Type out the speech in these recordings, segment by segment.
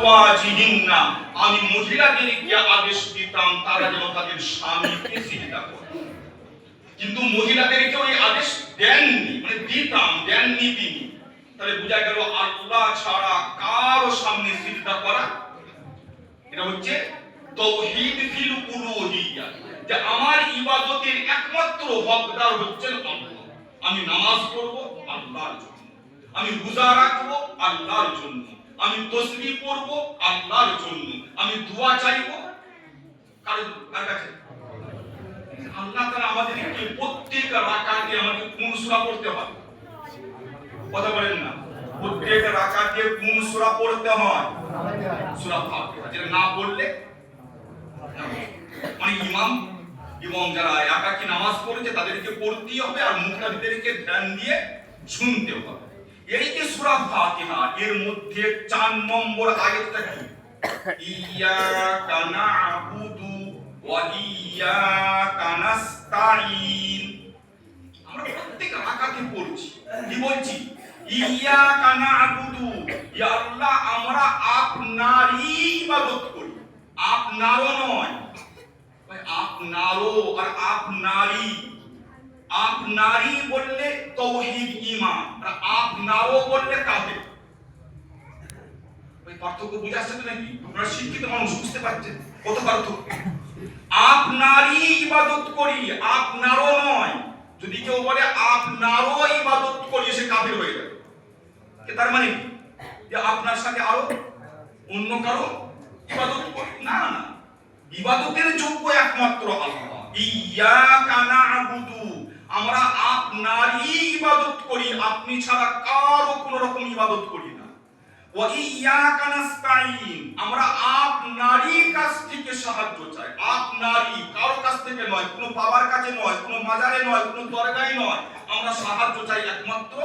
আজওয়াজিহিন্না, আমি মহিলাদেরকে আদেশ দিতাম তারা যেন তাদের স্বামীকে সিজদা করে। কিন্তু মহিলাদেরকে ওই আদেশ দেননি, মানে দিতাম, দেননি তিনি। তাহলে বোঝা গেল আল্লাহ ছাড়া কারো সামনে সিজদা করা এটা হচ্ছে তাওহীদ ফিল উলুহিয়্যাহ, যে আমার ইবাদতের একমাত্র হকদার হচ্ছেন আল্লাহ। আমি নামাজ পড়ব আল্লাহর জন্য, আমি রোজা রাখব আল্লাহর জন্য, আমি তাসবিহ পড়ব আল্লাহর জন্য, আমি দোয়া চাইব কার কাছে? আল্লাহ তাআলা আমাদেরকে প্রত্যেক রাকাতে আমাদের কোন সূরা পড়তে হয়? কথা বলেন না, প্রত্যেক রাকাতে কোন সূরা পড়তে হয়? সূরা ফাতিহা। যেটা না পড়লে মানে ইমাম এবং যারা একাকী নামাজ পড়ছে তাদেরকে পড়তেই হবে, আর মুক্তাদিদেরকে ধ্যান দিয়ে শুনতে হবে। এই যে সূরা ফাতিহা, এর মধ্যে 4 নম্বর আয়াতটা কি? ইয়্যাকা না'বুদু ওয়া ইয়্যাকা নাস্তাঈন। আমরা প্রত্যেক রাকাতে পড়ছি, কি বলছি? ইয়্যাকা না'বুদু, ইয়া আল্লাহ আমরা আপনারই ইবাদত করি, আপনারও নয়। ভাই আপনারও আর আপনারই, আপনারই বললে তাওহীদ ঈমান, আর আপনারও বললে কাফের। ভাই পার্থক্য বুঝে আসছে তো নাকি? আপনারা শিক্ষিত মানুষ, বুঝতে পারছেন কত পার্থক্য? আপনারই ইবাদত করি, আপনারও নয়। যদি কেউ বলে আপনারও ইবাদত করি, সে কাফের হয়ে যাবে। তার মানে কি যে আপনার সাথে আরো অন্য কারো ইবাদত করি? না না, ইবাদতের যোগ্য একমাত্র আল্লাহ। ইয়্যাকা না'বুদু, আমরা আপনারই ইবাদত করি, আপনি ছাড়া কারো কোনো রকম ইবাদত করি না। ওয়া ইয়্যাকা নাস্তাঈন, আমরা আপনারই কাছ থেকে সাহায্য চাই, আপনারই, কারো কাছ থেকে নয়, কোনো বাবার কাছে নয়, কোনো মাজারে নয়, কোনো দরগায় নয়, আমরা সাহায্য চাই একমাত্র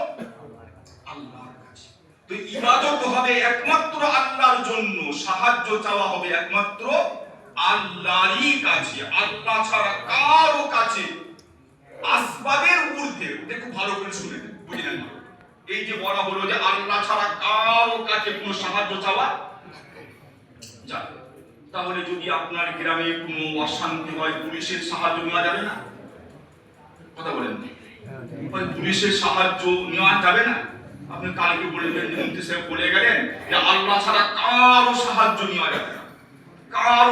আল্লাহর কাছে। তো ইবাদত হবে একমাত্র আল্লাহর জন্য, সাহায্য চাওয়া হবে একমাত্র আল্লাহরই কাছে, আল্লাহ ছাড়া কারো কাছে। আসবাবের ঊর্ধ্বে, দেখো ভালো করে শুনে বুঝলেন না, এই যে বলা হলো যে আল্লাহ ছাড়া কারো কাছে কোনো সাহায্য চাওয়া যাবে। তাহলে যদি আপনার গ্রামে কোনো অশান্তি হয়, পুলিশের সাহায্য নেওয়া যাবে না? কথা বলেন, পুলিশের সাহায্য নেওয়া যাবে না? আপনি কালকে বললেন, মন্ত্রী সাহেব বলে গেলেন যে আল্লাহ ছাড়া কারো সাহায্য নেওয়া যাবে না, কারো